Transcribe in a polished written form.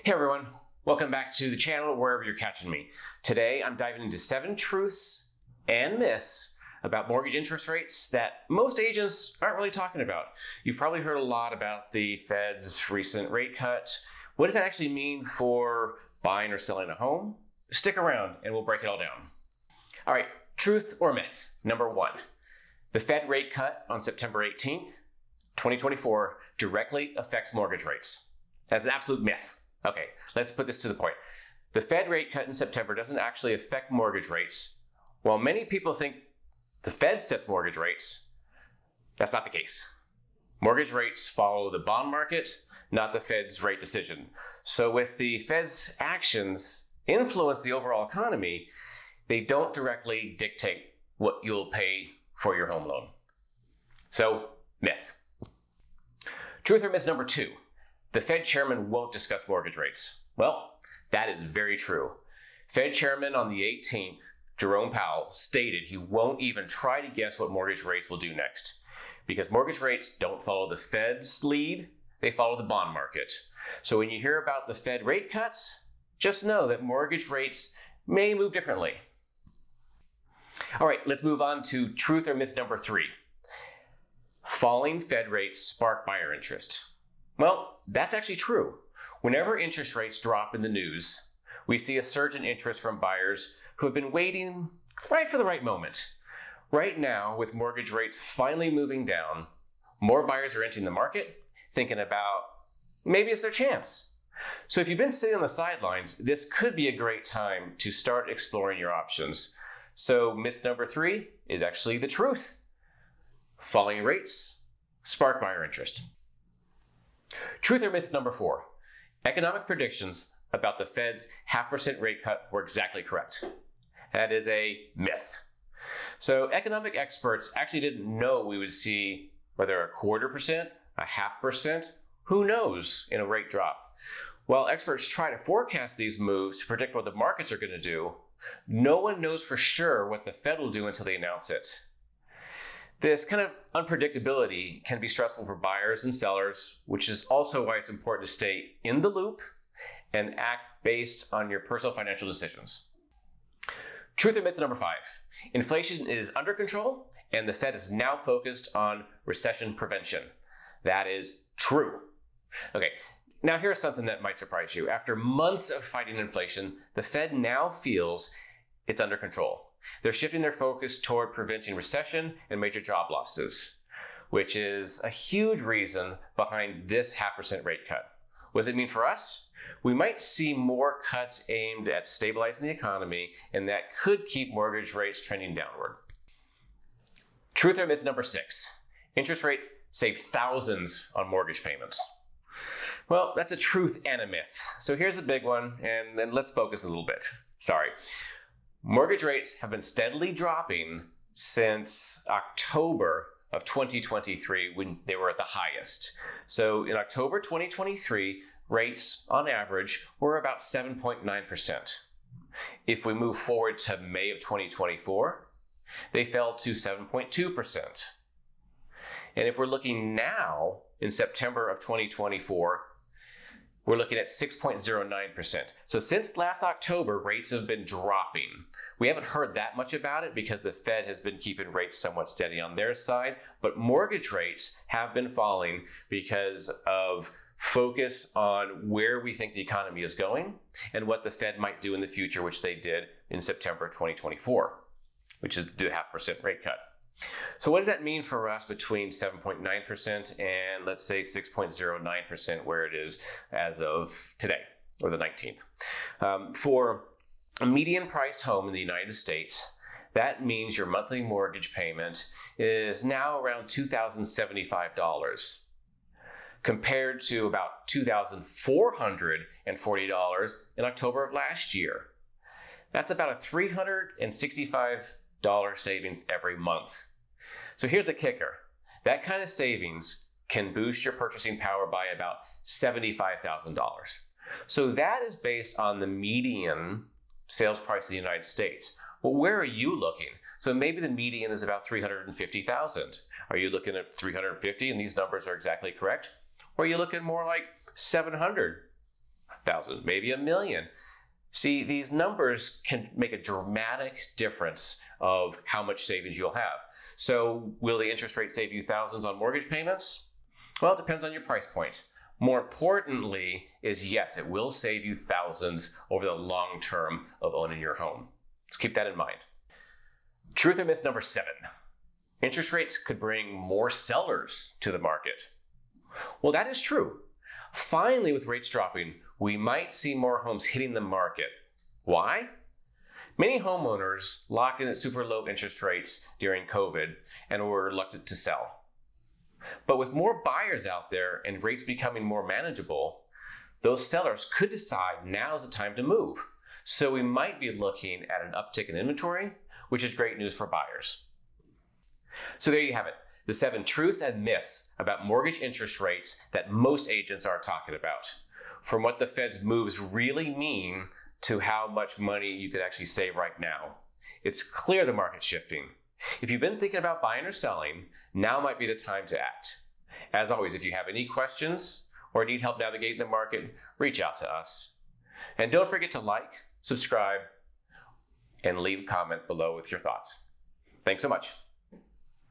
Hey everyone, welcome back to the channel wherever you're catching me. Today I'm diving into 7 truths and myths about mortgage interest rates that most agents aren't really talking about. You've probably heard a lot about the Fed's recent rate cut. What does that actually mean for buying or selling a home? Stick around and we'll break it all down. All right, truth or myth? Number 1, the Fed rate cut on September 18th, 2024 directly affects mortgage rates. That's an absolute myth. Okay, let's put this to the point. The Fed rate cut in September doesn't actually affect mortgage rates. While many people think the Fed sets mortgage rates, that's not the case. Mortgage rates follow the bond market, not the Fed's rate decision. So with the Fed's actions influence the overall economy, they don't directly dictate what you'll pay for your home loan. So, myth. Truth or myth number 2. The Fed chairman won't discuss mortgage rates. Well, that is very true. Fed chairman on the 18th, Jerome Powell, stated he won't even try to guess what mortgage rates will do next, because mortgage rates don't follow the Fed's lead, they follow the bond market. So when you hear about the Fed rate cuts, just know that mortgage rates may move differently. All right, let's move on to truth or myth number 3. Falling Fed rates spark buyer interest. Well, that's actually true. Whenever interest rates drop in the news, we see a surge in interest from buyers who have been waiting right for the right moment. Right now, with mortgage rates finally moving down, more buyers are entering the market, thinking about maybe it's their chance. So if you've been sitting on the sidelines, this could be a great time to start exploring your options. So myth number 3 is actually the truth. Falling rates spark buyer interest. Truth or myth number 4. Economic predictions about the Fed's 0.5% rate cut were exactly correct. That is a myth. So economic experts actually didn't know we would see whether 0.25%, 0.5%, who knows, in a rate drop. While experts try to forecast these moves to predict what the markets are going to do, no one knows for sure what the Fed will do until they announce it. This kind of unpredictability can be stressful for buyers and sellers, which is also why it's important to stay in the loop and act based on your personal financial decisions. Truth or myth number 5. Inflation is under control and the Fed is now focused on recession prevention. That is true. Okay, now here's something that might surprise you. After months of fighting inflation, the Fed now feels it's under control. They're shifting their focus toward preventing recession and major job losses, which is a huge reason behind this 0.5% rate cut. What does it mean for us? We might see more cuts aimed at stabilizing the economy, and that could keep mortgage rates trending downward. Truth or myth number 6. Interest rates save thousands on mortgage payments. Well, that's a truth and a myth. So here's a big one, and let's focus a little bit. Sorry. Mortgage rates have been steadily dropping since October of 2023 when they were at the highest. So in October 2023, rates on average were about 7.9%. If we move forward to May of 2024, they fell to 7.2%. And if we're looking now in September of 2024, we're looking at 6.09%. So since last October, rates have been dropping. We haven't heard that much about it because the Fed has been keeping rates somewhat steady on their side, but mortgage rates have been falling because of focus on where we think the economy is going and what the Fed might do in the future, which they did in September 2024, which is the 0.5% rate cut. So what does that mean for us between 7.9% and let's say 6.09% where it is as of today, or the 19th? For a median priced home in the United States, that means your monthly mortgage payment is now around $2,075 compared to about $2,440 in October of last year. That's about a $365 savings every month. So here's the kicker. That kind of savings can boost your purchasing power by about $75,000. So that is based on the median sales price in the United States. Well, where are you looking? So maybe the median is about $350,000. Are you looking at $350 and these numbers are exactly correct? Or are you looking more like $700, $500,000, maybe $1 million. See, these numbers can make a dramatic difference of how much savings you'll have. So will the interest rate save you thousands on mortgage payments? Well, it depends on your price point. More importantly is yes, it will save you thousands over the long term of owning your home. Let's keep that in mind. Truth or myth number 7. Interest rates could bring more sellers to the market. Well, that is true. Finally, with rates dropping, we might see more homes hitting the market. Why? Many homeowners locked in at super low interest rates during COVID and were reluctant to sell. But with more buyers out there and rates becoming more manageable, those sellers could decide now is the time to move. So we might be looking at an uptick in inventory, which is great news for buyers. So there you have it, the 7 truths and myths about mortgage interest rates that most agents are talking about. From what the Fed's moves really mean to how much money you could actually save right now. It's clear the market's shifting. If you've been thinking about buying or selling, now might be the time to act. As always, if you have any questions or need help navigating the market, reach out to us. And don't forget to like, subscribe, and leave a comment below with your thoughts. Thanks so much.